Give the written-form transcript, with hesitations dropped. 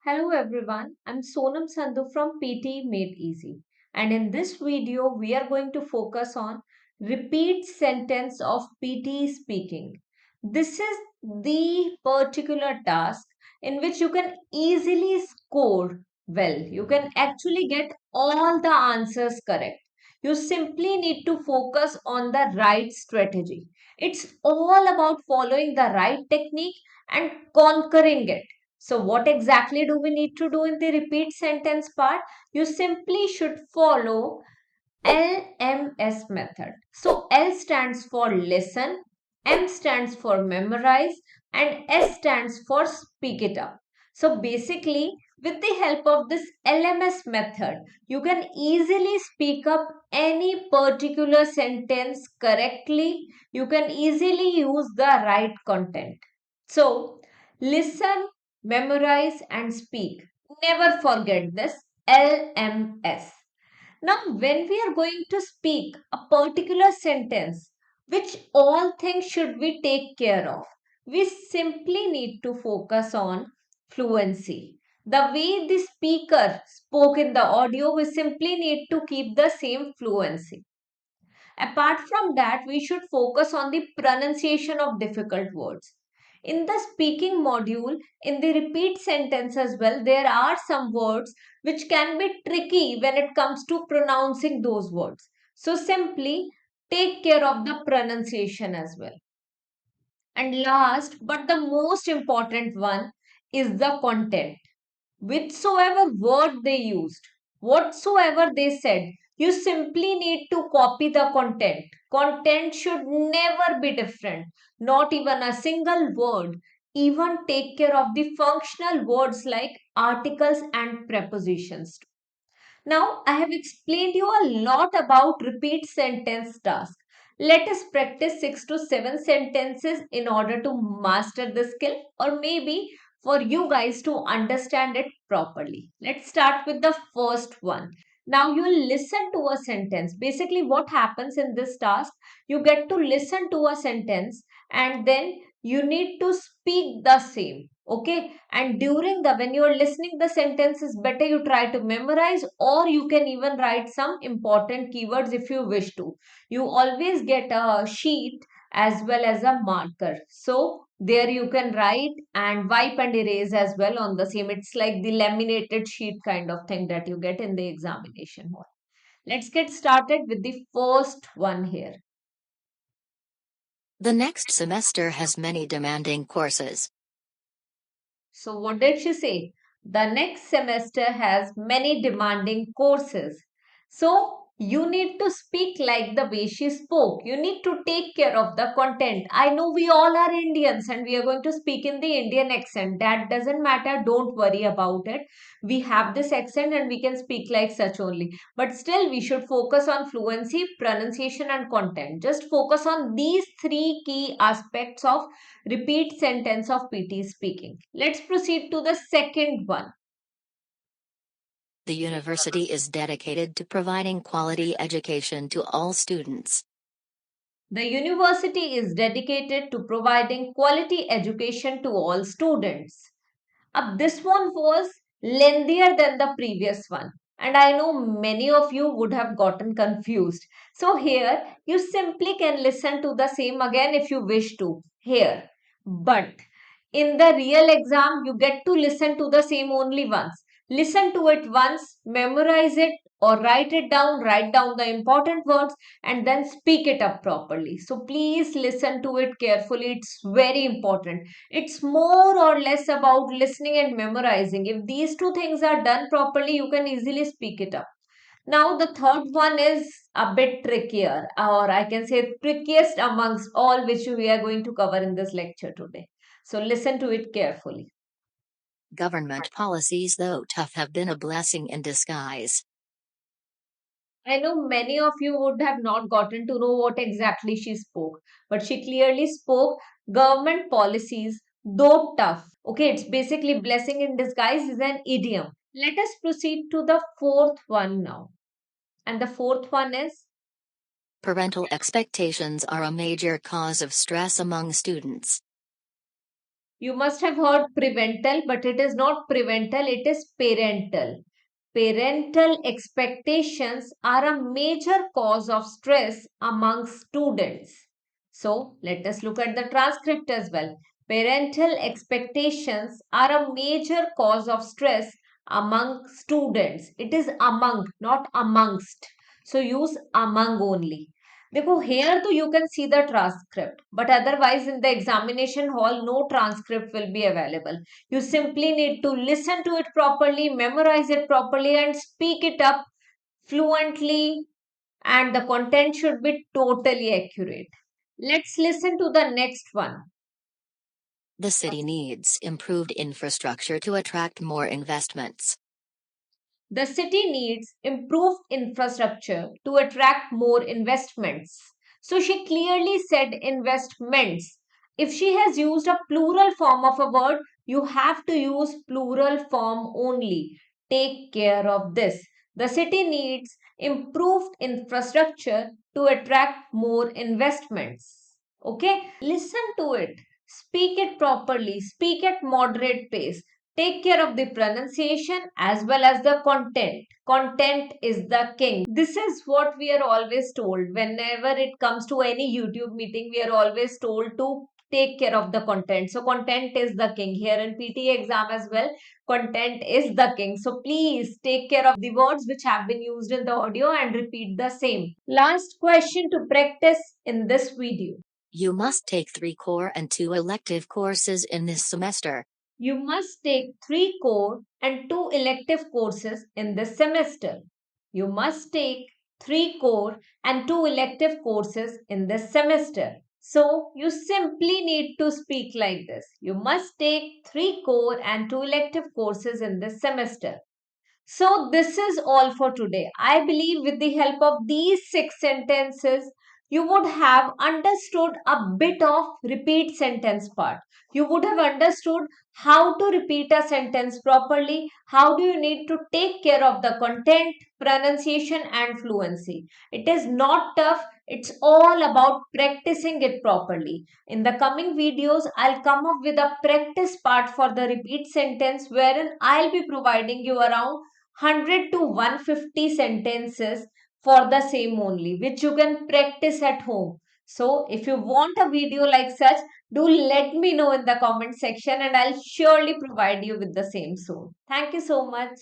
Hello everyone, I'm Sonam Sandhu from PTE Made Easy, and in this video we are going to focus on repeat sentence of PTE speaking. This is the particular task in which you can easily score well. You can actually get all the answers correct. You simply need to focus on the right strategy. It's all about following the right technique and conquering it. So, what exactly do we need to do in the repeat sentence part? You simply should follow LMS method. So, L stands for listen, M stands for memorize, and S stands for speak it up. So, basically, with the help of this LMS method, you can easily speak up any particular sentence correctly. You can easily use the right content. So, listen, memorize, and speak. Never forget this LMS. Now, when we are going to speak a particular sentence, which all things should we take care of? We simply need to focus on fluency. The way the speaker spoke in the audio, we simply need to keep the same fluency. Apart from that, we should focus on the pronunciation of difficult words. In the speaking module, in the repeat sentence as well, there are some words which can be tricky when it comes to pronouncing those words. So simply take care of the pronunciation as well. And last but the most important one is the content. Whichsoever word they used, whatsoever they said, you simply need to copy the content. Content should never be different, not even a single word. Even take care of the functional words like articles and prepositions. Now, I have explained you a lot about repeat sentence task. Let us practice 6 to 7 sentences in order to master the skill, or maybe for you guys to understand it properly. Let's start with the first one. Now you will listen to a sentence. Basically, what happens in this task, you get to listen to a sentence and then you need to speak the same. Okay, and during the when you are listening the sentence is better you try to memorize, or you can even write some important keywords if you wish to. You always get a sheet as well as a marker, so there you can write and wipe and erase as well on the same. It's like the laminated sheet kind of thing that you get in the examination hall. Let's get started with the first one here. The next semester has many demanding courses. So, what did she say? The next semester has many demanding courses. So, you need to speak like the way she spoke. You need to take care of the content. I know we all are Indians and we are going to speak in the Indian accent. That doesn't matter. Don't worry about it. We have this accent and we can speak like such only. But still, we should focus on fluency, pronunciation, and content. Just focus on these three key aspects of repeat sentence of PT speaking. Let's proceed to the second one. The university is dedicated to providing quality education to all students. The university is dedicated to providing quality education to all students. This one was lengthier than the previous one. And I know many of you would have gotten confused. So here, you simply can listen to the same again if you wish to. Here. But in the real exam, you get to listen to the same only once. Listen to it once, memorize it, or write down the important words, and then speak it up properly. So please listen to it carefully. It's very important. It's more or less about listening and memorizing. If these two things are done properly, you can easily speak it up. Now, the third one is a bit trickier, or I can say trickiest amongst all which we are going to cover in this lecture today. So, listen to it carefully. Government policies, though tough, have been a blessing in disguise. I know many of you would have not gotten to know what exactly she spoke, but she clearly spoke government policies, though tough. Okay, it's basically blessing in disguise is an idiom. Let us proceed to the fourth one now. And the fourth one is Parental expectations are a major cause of stress among students. You must have heard prevental, but it is not prevental, it is parental. Parental expectations are a major cause of stress among students. So, let us look at the transcript as well. Parental expectations are a major cause of stress among students. It is among, not amongst. So, use among only. देखो here तो you can see the transcript, but otherwise in the examination hall no transcript will be available. You simply need to listen to it properly, memorize it properly, and speak it up fluently, and the content should be totally accurate. Let's listen to the next one. The city needs improved infrastructure to attract more investments. The city needs improved infrastructure to attract more investments. So she clearly said investments. If she has used a plural form of a word, you have to use plural form only. Take care of this. The city needs improved infrastructure to attract more investments. Okay? Listen to it. Speak it properly. Speak at moderate pace. Take care of the pronunciation as well as the content. Content is the king. This is what we are always told. Whenever it comes to any YouTube meeting, we are always told to take care of the content. So content is the king. Here in PTE exam as well, content is the king. So please take care of the words which have been used in the audio and repeat the same. Last question to practice in this video. You must take 3 core and 2 elective courses in this semester. You must take 3 core and 2 elective courses in this semester. You must take 3 core and 2 elective courses in this semester. So, you simply need to speak like this. You must take 3 core and 2 elective courses in this semester. So, this is all for today. I believe with the help of these 6 sentences, you would have understood a bit of repeat sentence part. You would have understood how to repeat a sentence properly, how do you need to take care of the content, pronunciation, and fluency. It is not tough, it's all about practicing it properly. In the coming videos, I'll come up with a practice part for the repeat sentence wherein I'll be providing you around 100 to 150 sentences for the same only, which you can practice at home. So, if you want a video like such, do let me know in the comment section and I'll surely provide you with the same soon. Thank you so much.